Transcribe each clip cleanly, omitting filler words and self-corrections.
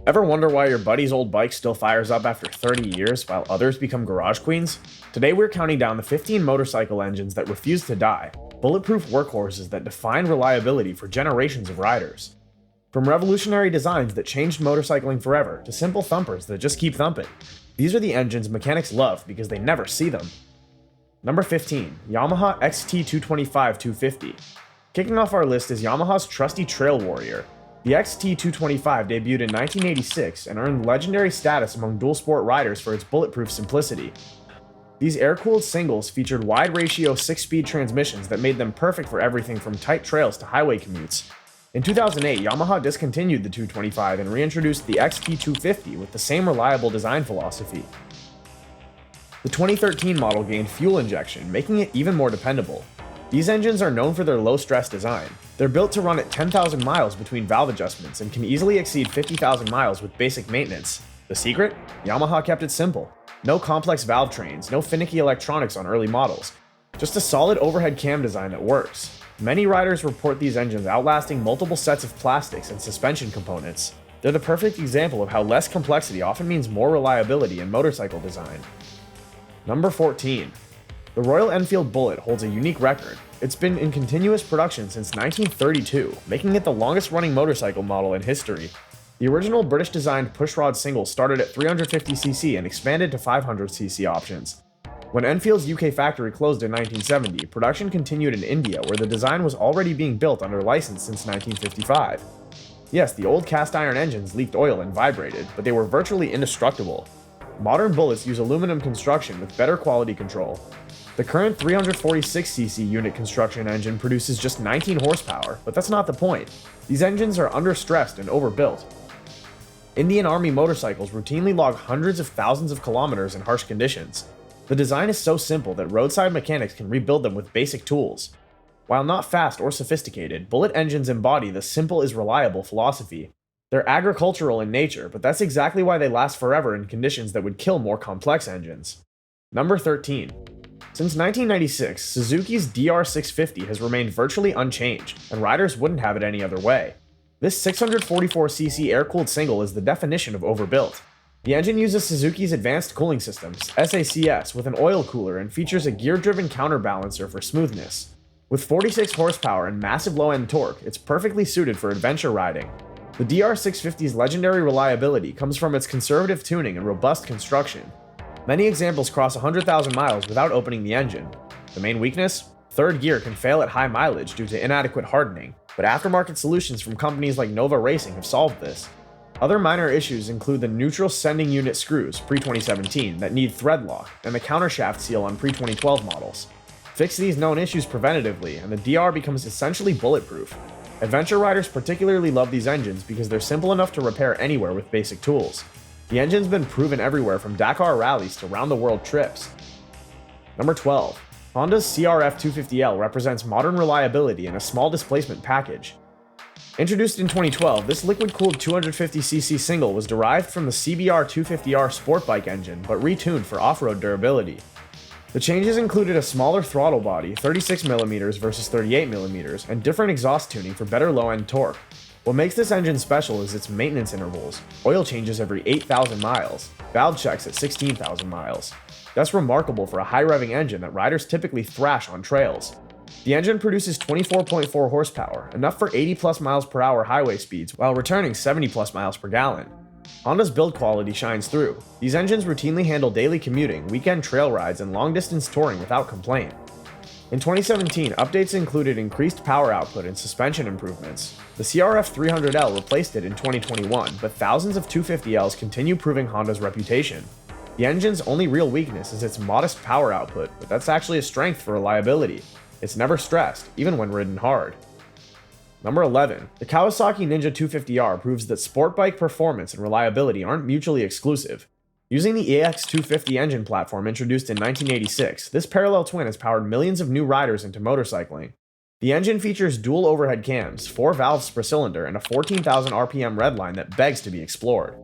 Ever wonder why your buddy's old bike still fires up after 30 years while others become garage queens? Today we're counting down the 15 motorcycle engines that refuse to die, bulletproof workhorses that define reliability for generations of riders. From revolutionary designs that changed motorcycling forever to simple thumpers that just keep thumping, these are the engines mechanics love because they never see them. Number 15. Yamaha XT225 250. Kicking off our list is Yamaha's trusty trail warrior. The XT225 debuted in 1986 and earned legendary status among dual sport riders for its bulletproof simplicity. These air-cooled singles featured wide-ratio 6-speed transmissions that made them perfect for everything from tight trails to highway commutes. In 2008, Yamaha discontinued the 225 and reintroduced the XT250 with the same reliable design philosophy. The 2013 model gained fuel injection, making it even more dependable. These engines are known for their low-stress design. They're built to run at 10,000 miles between valve adjustments and can easily exceed 50,000 miles with basic maintenance. The secret? Yamaha kept it simple. No complex valve trains, no finicky electronics on early models. Just a solid overhead cam design that works. Many riders report these engines outlasting multiple sets of plastics and suspension components. They're the perfect example of how less complexity often means more reliability in motorcycle design. Number 14. The Royal Enfield Bullet holds a unique record. It's been in continuous production since 1932, making it the longest-running motorcycle model in history. The original British-designed pushrod single started at 350cc and expanded to 500cc options. When Enfield's UK factory closed in 1970, production continued in India, where the design was already being built under license since 1955. Yes, the old cast-iron engines leaked oil and vibrated, but they were virtually indestructible. Modern bullets use aluminum construction with better quality control. The current 346cc unit construction engine produces just 19 horsepower, but that's not the point. These engines are understressed and overbuilt. Indian Army motorcycles routinely log hundreds of thousands of kilometers in harsh conditions. The design is so simple that roadside mechanics can rebuild them with basic tools. While not fast or sophisticated, bullet engines embody the simple is reliable philosophy. They're agricultural in nature, but that's exactly why they last forever in conditions that would kill more complex engines. Number 13. Since 1996, Suzuki's DR650 has remained virtually unchanged, and riders wouldn't have it any other way. This 644cc air-cooled single is the definition of overbuilt. The engine uses Suzuki's advanced cooling systems, SACS, with an oil cooler and features a gear-driven counterbalancer for smoothness. With 46 horsepower and massive low-end torque, it's perfectly suited for adventure riding. The DR650's legendary reliability comes from its conservative tuning and robust construction. Many examples cross 100,000 miles without opening the engine. The main weakness? Third gear can fail at high mileage due to inadequate hardening, but aftermarket solutions from companies like Nova Racing have solved this. Other minor issues include the neutral sending unit screws pre-2017 that need thread lock and the countershaft seal on pre-2012 models. Fix these known issues preventatively and the DR becomes essentially bulletproof. Adventure riders particularly love these engines because they're simple enough to repair anywhere with basic tools. The engine's been proven everywhere from Dakar rallies to round-the-world trips. Number 12. Honda's CRF250L represents modern reliability in a small displacement package. Introduced in 2012, this liquid-cooled 250cc single was derived from the CBR 250R sport bike engine, but retuned for off-road durability. The changes included a smaller throttle body, 36mm versus 38mm, and different exhaust tuning for better low-end torque. What makes this engine special is its maintenance intervals. Oil changes every 8,000 miles, valve checks at 16,000 miles. That's remarkable for a high-revving engine that riders typically thrash on trails. The engine produces 24.4 horsepower, enough for 80+ miles per hour highway speeds while returning 70+ miles per gallon. Honda's build quality shines through. These engines routinely handle daily commuting, weekend trail rides, and long-distance touring without complaint. In 2017, updates included increased power output and suspension improvements. The CRF300L replaced it in 2021, but thousands of 250Ls continue proving Honda's reputation. The engine's only real weakness is its modest power output, but that's actually a strength for reliability. It's never stressed, even when ridden hard. Number 11. The Kawasaki Ninja 250R proves that sport bike performance and reliability aren't mutually exclusive. Using the AX250 engine platform introduced in 1986, this parallel twin has powered millions of new riders into motorcycling. The engine features dual overhead cams, 4 valves per cylinder, and a 14,000 RPM redline that begs to be explored.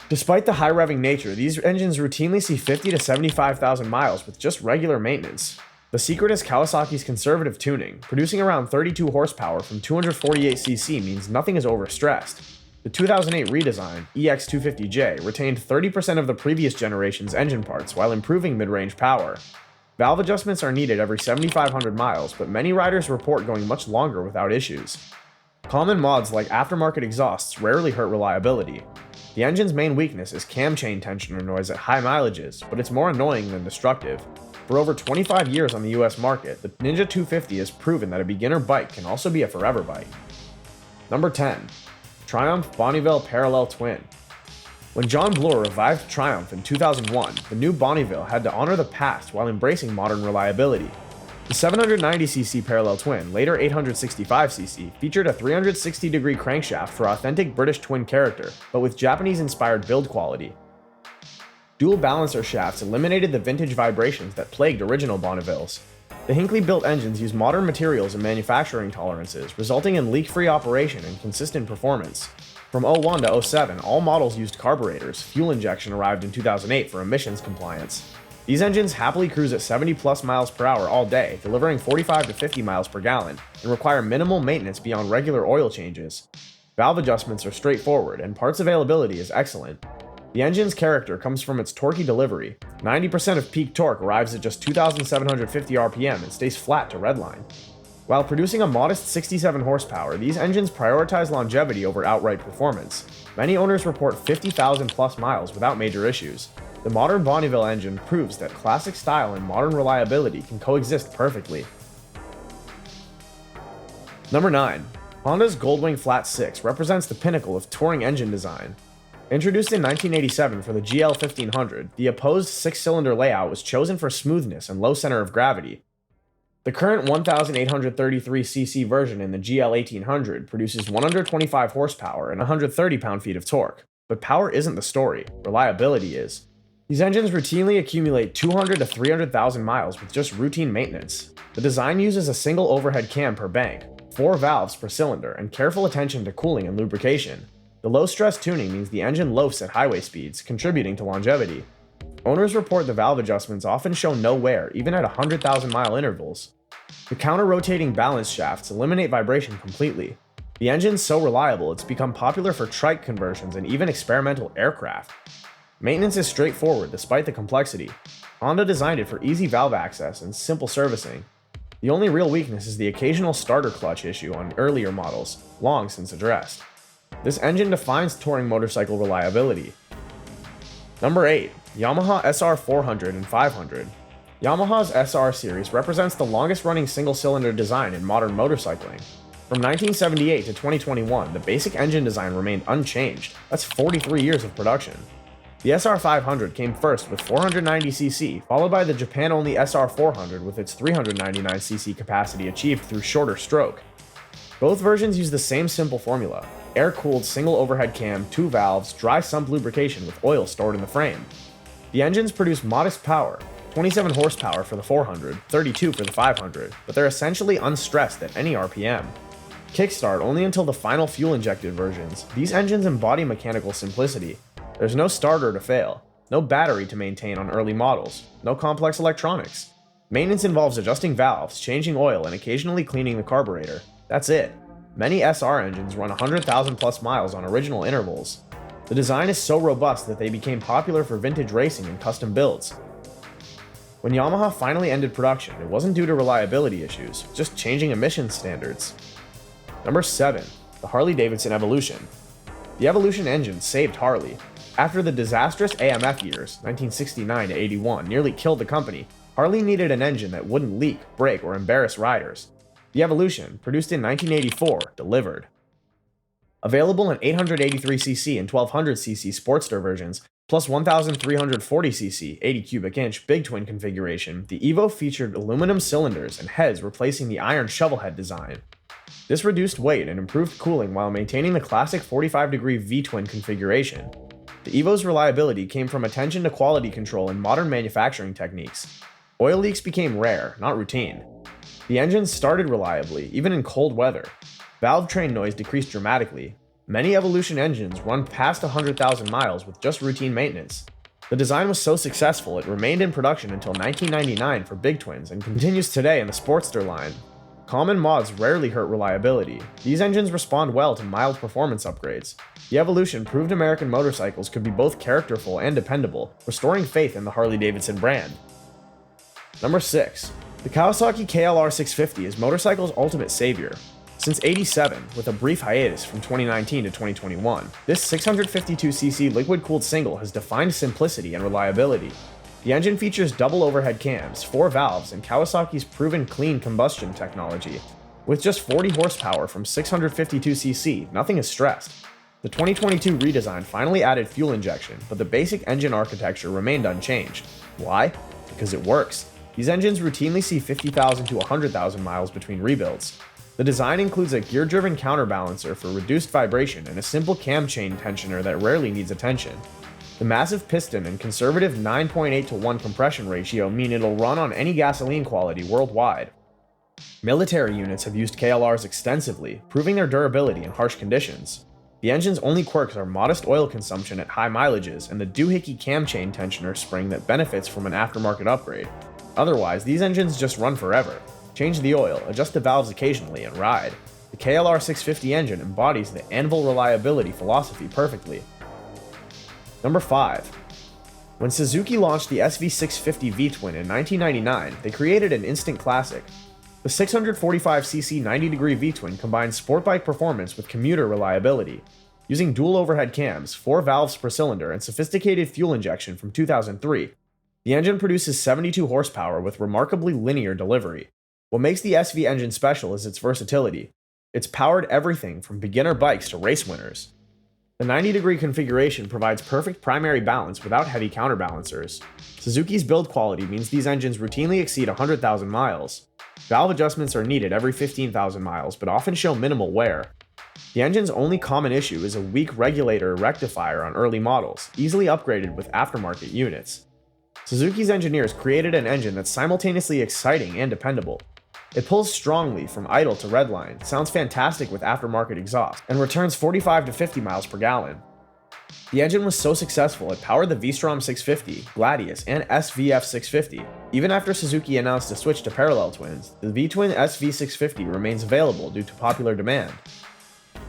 Despite the high-revving nature, these engines routinely see 50 to 75,000 miles with just regular maintenance. The secret is Kawasaki's conservative tuning. Producing around 32 horsepower from 248cc means nothing is overstressed. The 2008 redesign, EX250J, retained 30% of the previous generation's engine parts while improving mid-range power. Valve adjustments are needed every 7,500 miles, but many riders report going much longer without issues. Common mods like aftermarket exhausts rarely hurt reliability. The engine's main weakness is cam chain tensioner noise at high mileages, but it's more annoying than destructive. For over 25 years on the US market, the Ninja 250 has proven that a beginner bike can also be a forever bike. Number 10. Triumph Bonneville Parallel Twin. When John Bloor revived Triumph in 2001, the new Bonneville had to honor the past while embracing modern reliability. The 790cc Parallel Twin, later 865cc, featured a 360-degree crankshaft for authentic British twin character, but with Japanese-inspired build quality. Dual balancer shafts eliminated the vintage vibrations that plagued original Bonnevilles. The Hinckley-built engines use modern materials and manufacturing tolerances, resulting in leak-free operation and consistent performance. From 01 to 07, all models used carburetors. Fuel injection arrived in 2008 for emissions compliance. These engines happily cruise at 70+ miles per hour all day, delivering 45 to 50 miles per gallon, and require minimal maintenance beyond regular oil changes. Valve adjustments are straightforward, and parts availability is excellent. The engine's character comes from its torquey delivery. 90% of peak torque arrives at just 2,750 RPM and stays flat to redline. While producing a modest 67 horsepower, these engines prioritize longevity over outright performance. Many owners report 50,000+ miles without major issues. The modern Bonneville engine proves that classic style and modern reliability can coexist perfectly. Number 9. Honda's Goldwing Flat 6 represents the pinnacle of touring engine design. Introduced in 1987 for the GL1500, the opposed 6-cylinder layout was chosen for smoothness and low center of gravity. The current 1,833cc version in the GL1800 produces 125 horsepower and 130 pound-feet of torque. But power isn't the story, reliability is. These engines routinely accumulate 200 to 300,000 miles with just routine maintenance. The design uses a single overhead cam per bank, 4 valves per cylinder, and careful attention to cooling and lubrication. The low-stress tuning means the engine loafs at highway speeds, contributing to longevity. Owners report the valve adjustments often show no wear, even at 100,000-mile intervals. The counter-rotating balance shafts eliminate vibration completely. The engine's so reliable it's become popular for trike conversions and even experimental aircraft. Maintenance is straightforward despite the complexity. Honda designed it for easy valve access and simple servicing. The only real weakness is the occasional starter clutch issue on earlier models, long since addressed. This engine defines touring motorcycle reliability. Number 8. Yamaha SR400 and 500. Yamaha's SR series represents the longest-running single-cylinder design in modern motorcycling. From 1978 to 2021, the basic engine design remained unchanged. That's 43 years of production. The SR500 came first with 490cc, followed by the Japan-only SR400 with its 399cc capacity achieved through shorter stroke. Both versions use the same simple formula: air-cooled single overhead cam, 2 valves, dry sump lubrication with oil stored in the frame. The engines produce modest power, 27 horsepower for the 400, 32 for the 500, but they're essentially unstressed at any RPM. Kickstart only until the final fuel-injected versions. These engines embody mechanical simplicity. There's no starter to fail, no battery to maintain on early models, no complex electronics. Maintenance involves adjusting valves, changing oil, and occasionally cleaning the carburetor. That's it. Many SR engines run 100,000+ miles on original intervals. The design is so robust that they became popular for vintage racing and custom builds. When Yamaha finally ended production, it wasn't due to reliability issues, just changing emissions standards. Number 7. The Harley-Davidson Evolution. The Evolution engine saved Harley. After the disastrous AMF years, 1969 to 81, nearly killed the company, Harley needed an engine that wouldn't leak, break, or embarrass riders. The Evolution, produced in 1984, delivered. Available in 883cc and 1200cc Sportster versions, plus 1340cc 80 cubic inch big twin configuration, the Evo featured aluminum cylinders and heads replacing the iron shovelhead design. This reduced weight and improved cooling while maintaining the classic 45-degree V-twin configuration. The Evo's reliability came from attention to quality control and modern manufacturing techniques. Oil leaks became rare, not routine. The engines started reliably, even in cold weather. Valve train noise decreased dramatically. Many Evolution engines run past 100,000 miles with just routine maintenance. The design was so successful it remained in production until 1999 for big twins and continues today in the Sportster line. Common mods rarely hurt reliability. These engines respond well to mild performance upgrades. The Evolution proved American motorcycles could be both characterful and dependable, restoring faith in the Harley-Davidson brand. Number 6. The Kawasaki KLR650 is motorcycle's ultimate savior. Since '87, with a brief hiatus from 2019 to 2021, this 652cc liquid-cooled single has defined simplicity and reliability. The engine features double overhead cams, 4 valves, and Kawasaki's proven clean combustion technology. With just 40 horsepower from 652cc, nothing is stressed. The 2022 redesign finally added fuel injection, but the basic engine architecture remained unchanged. Why? Because it works. These engines routinely see 50,000 to 100,000 miles between rebuilds. The design includes a gear-driven counterbalancer for reduced vibration and a simple cam chain tensioner that rarely needs attention. The massive piston and conservative 9.8:1 compression ratio mean it'll run on any gasoline quality worldwide. Military units have used KLRs extensively, proving their durability in harsh conditions. The engine's only quirks are modest oil consumption at high mileages and the doohickey cam chain tensioner spring that benefits from an aftermarket upgrade. Otherwise, these engines just run forever. Change the oil, adjust the valves occasionally, and ride. The KLR650 engine embodies the Anvil reliability philosophy perfectly. Number 5. When Suzuki launched the SV650 V-Twin in 1999, they created an instant classic. The 645cc 90-degree V-Twin combines sport bike performance with commuter reliability. Using dual overhead cams, 4 valves per cylinder, and sophisticated fuel injection from 2003, the engine produces 72 horsepower with remarkably linear delivery. What makes the SV engine special is its versatility. It's powered everything from beginner bikes to race winners. The 90-degree configuration provides perfect primary balance without heavy counterbalancers. Suzuki's build quality means these engines routinely exceed 100,000 miles. Valve adjustments are needed every 15,000 miles, but often show minimal wear. The engine's only common issue is a weak regulator or rectifier on early models, easily upgraded with aftermarket units. Suzuki's engineers created an engine that's simultaneously exciting and dependable. It pulls strongly from idle to redline, sounds fantastic with aftermarket exhaust, and returns 45 to 50 miles per gallon. The engine was so successful it powered the V-Strom 650, Gladius, and SVF 650. Even after Suzuki announced a switch to parallel twins, the V-Twin SV650 remains available due to popular demand.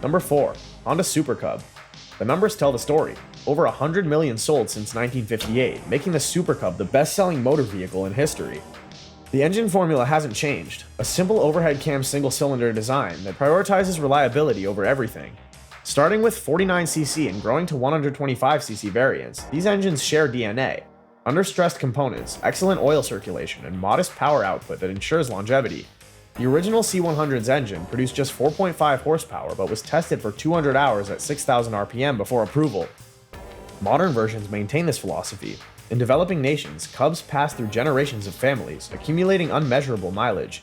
Number 4. Honda Super Cub. The numbers tell the story. Over 100 million sold since 1958, making the Super Cub the best-selling motor vehicle in history. The engine formula hasn't changed, a simple overhead cam single-cylinder design that prioritizes reliability over everything. Starting with 49cc and growing to 125cc variants, these engines share DNA. Under-stressed components, excellent oil circulation, and modest power output that ensures longevity. The original C100's engine produced just 4.5 horsepower but was tested for 200 hours at 6,000 RPM before approval. Modern versions maintain this philosophy. In developing nations, Cubs pass through generations of families, accumulating unmeasurable mileage.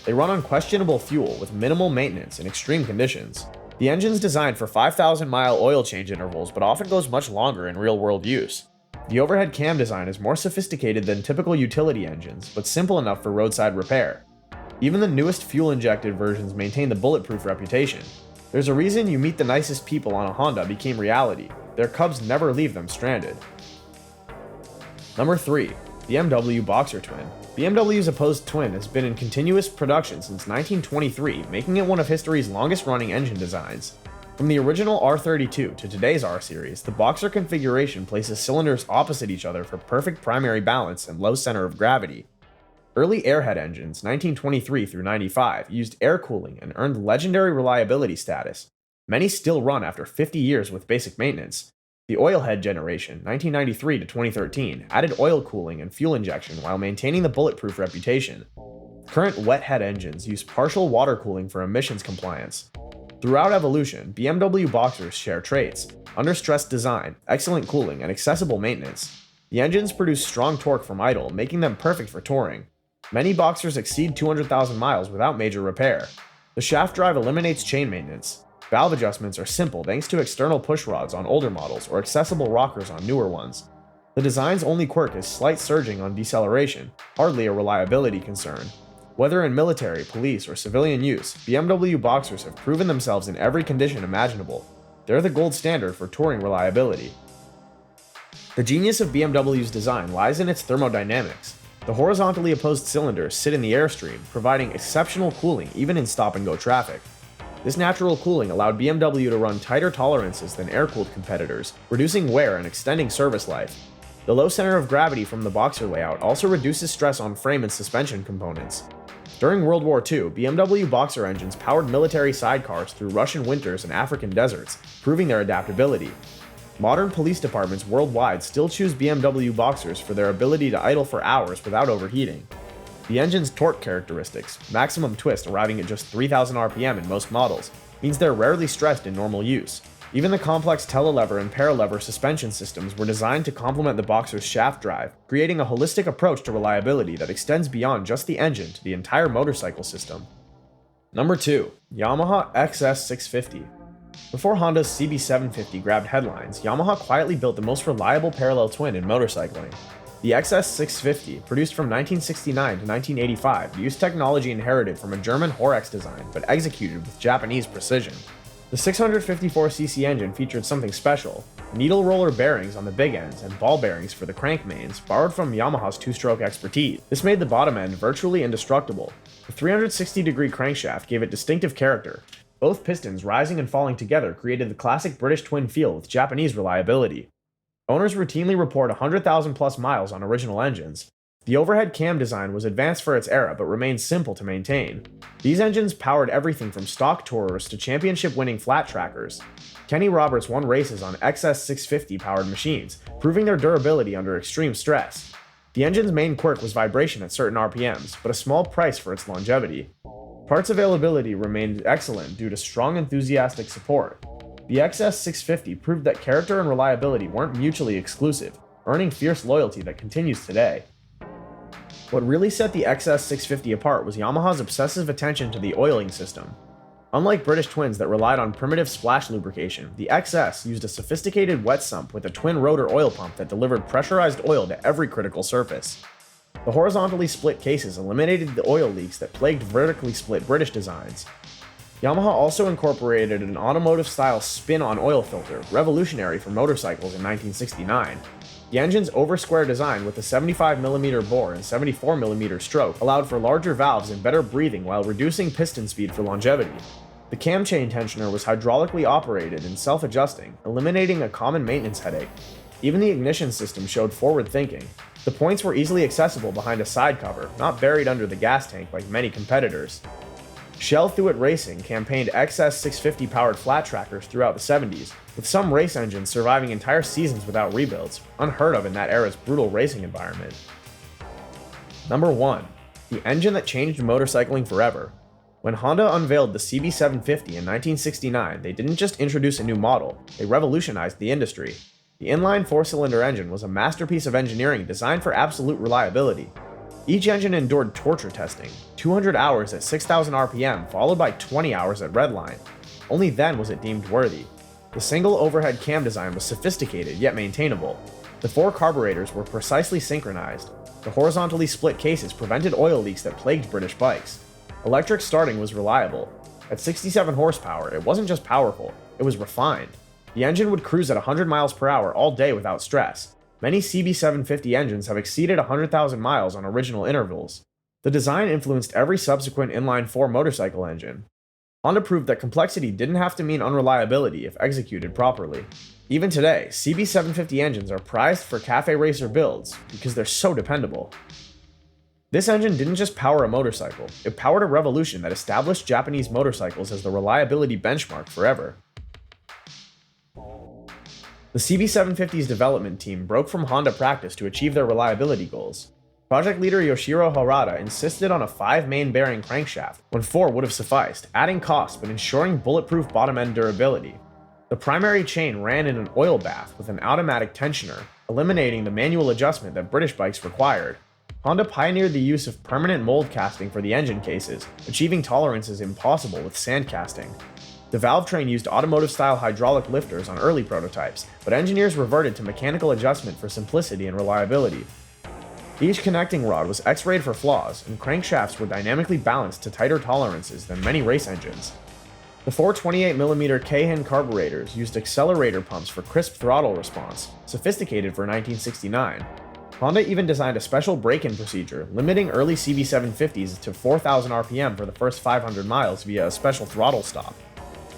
They run on questionable fuel with minimal maintenance in extreme conditions. The engine's designed for 5,000-mile oil change intervals but often goes much longer in real-world use. The overhead cam design is more sophisticated than typical utility engines, but simple enough for roadside repair. Even the newest fuel-injected versions maintain the bulletproof reputation. There's a reason you meet the nicest people on a Honda became reality. Their Cubs never leave them stranded. Number 3. BMW Boxer Twin. BMW's opposed twin has been in continuous production since 1923, making it one of history's longest-running engine designs. From the original R32 to today's R-Series, the Boxer configuration places cylinders opposite each other for perfect primary balance and low center of gravity. Early airhead engines, 1923 through 95, used air cooling and earned legendary reliability status. Many still run after 50 years with basic maintenance. The oilhead generation, 1993 to 2013, added oil cooling and fuel injection while maintaining the bulletproof reputation. Current wet-head engines use partial water cooling for emissions compliance. Throughout evolution, BMW Boxers share traits: under-stress design, excellent cooling, and accessible maintenance. The engines produce strong torque from idle, making them perfect for touring. Many Boxers exceed 200,000 miles without major repair. The shaft drive eliminates chain maintenance. Valve adjustments are simple thanks to external push rods on older models or accessible rockers on newer ones. The design's only quirk is slight surging on deceleration, hardly a reliability concern. Whether in military, police, or civilian use, BMW Boxers have proven themselves in every condition imaginable. They're the gold standard for touring reliability. The genius of BMW's design lies in its thermodynamics. The horizontally opposed cylinders sit in the airstream, providing exceptional cooling even in stop-and-go traffic. This natural cooling allowed BMW to run tighter tolerances than air-cooled competitors, reducing wear and extending service life. The low center of gravity from the Boxer layout also reduces stress on frame and suspension components. During World War II, BMW Boxer engines powered military sidecars through Russian winters and African deserts, proving their adaptability. Modern police departments worldwide still choose BMW Boxers for their ability to idle for hours without overheating. The engine's torque characteristics, maximum twist arriving at just 3,000 RPM in most models, means they're rarely stressed in normal use. Even the complex telelever and paralever suspension systems were designed to complement the Boxer's shaft drive, creating a holistic approach to reliability that extends beyond just the engine to the entire motorcycle system. Number 2. Yamaha XS650. Before Honda's CB750 grabbed headlines, Yamaha quietly built the most reliable parallel twin in motorcycling. The XS650, produced from 1969 to 1985, used technology inherited from a German Horex design, but executed with Japanese precision. The 654cc engine featured something special: needle roller bearings on the big ends and ball bearings for the crank mains, borrowed from Yamaha's two-stroke expertise. This made the bottom end virtually indestructible. The 360-degree crankshaft gave it distinctive character. Both pistons rising and falling together created the classic British twin feel with Japanese reliability. Owners routinely report 100,000 plus miles on original engines. The overhead cam design was advanced for its era but remained simple to maintain. These engines powered everything from stock tourers to championship-winning flat trackers. Kenny Roberts won races on XS650 powered machines, proving their durability under extreme stress. The engine's main quirk was vibration at certain RPMs, but a small price for its longevity. Parts availability remained excellent due to strong enthusiastic support. The XS650 proved that character and reliability weren't mutually exclusive, earning fierce loyalty that continues today. What really set the XS650 apart was Yamaha's obsessive attention to the oiling system. Unlike British twins that relied on primitive splash lubrication, the XS used a sophisticated wet sump with a twin-rotor oil pump that delivered pressurized oil to every critical surface. The horizontally split cases eliminated the oil leaks that plagued vertically split British designs. Yamaha also incorporated an automotive-style spin-on oil filter, revolutionary for motorcycles in 1969. The engine's over-square design with a 75mm bore and 74mm stroke allowed for larger valves and better breathing while reducing piston speed for longevity. The cam chain tensioner was hydraulically operated and self-adjusting, eliminating a common maintenance headache. Even the ignition system showed forward thinking. The points were easily accessible behind a side cover, not buried under the gas tank like many competitors. Shell Thuit Racing campaigned XS650 powered flat trackers throughout the 70s, with some race engines surviving entire seasons without rebuilds, unheard of in that era's brutal racing environment. Number 1. The engine that changed motorcycling forever. When Honda unveiled the CB750 in 1969, they didn't just introduce a new model, they revolutionized the industry. The inline four-cylinder engine was a masterpiece of engineering designed for absolute reliability. Each engine endured torture testing, 200 hours at 6,000 RPM followed by 20 hours at redline. Only then was it deemed worthy. The single overhead cam design was sophisticated yet maintainable. The four carburetors were precisely synchronized. The horizontally split cases prevented oil leaks that plagued British bikes. Electric starting was reliable. At 67 horsepower, it wasn't just powerful, it was refined. The engine would cruise at 100 miles per hour all day without stress. Many CB750 engines have exceeded 100,000 miles on original intervals. The design influenced every subsequent inline-4 motorcycle engine. Honda proved that complexity didn't have to mean unreliability if executed properly. Even today, CB750 engines are prized for cafe racer builds because they're so dependable. This engine didn't just power a motorcycle, it powered a revolution that established Japanese motorcycles as the reliability benchmark forever. The CB750's development team broke from Honda practice to achieve their reliability goals. Project leader Yoshiro Harada insisted on a 5-main bearing crankshaft, when 4 would have sufficed, adding cost but ensuring bulletproof bottom-end durability. The primary chain ran in an oil bath with an automatic tensioner, eliminating the manual adjustment that British bikes required. Honda pioneered the use of permanent mold casting for the engine cases, achieving tolerances impossible with sand casting. The valve train used automotive-style hydraulic lifters on early prototypes, but engineers reverted to mechanical adjustment for simplicity and reliability. Each connecting rod was X-rayed for flaws, and crankshafts were dynamically balanced to tighter tolerances than many race engines. The 4 28mm Keihin carburetors used accelerator pumps for crisp throttle response, sophisticated for 1969. Honda even designed a special break-in procedure, limiting early CB750s to 4,000 RPM for the first 500 miles via a special throttle stop.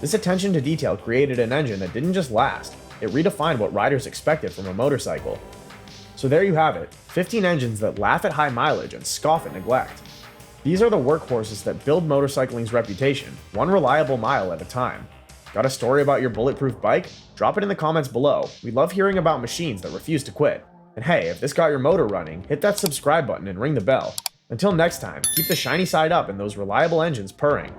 This attention to detail created an engine that didn't just last, it redefined what riders expected from a motorcycle. So there you have it, 15 engines that laugh at high mileage and scoff at neglect. These are the workhorses that build motorcycling's reputation, one reliable mile at a time. Got a story about your bulletproof bike? Drop it in the comments below. We love hearing about machines that refuse to quit. And hey, if this got your motor running, hit that subscribe button and ring the bell. Until next time, keep the shiny side up and those reliable engines purring.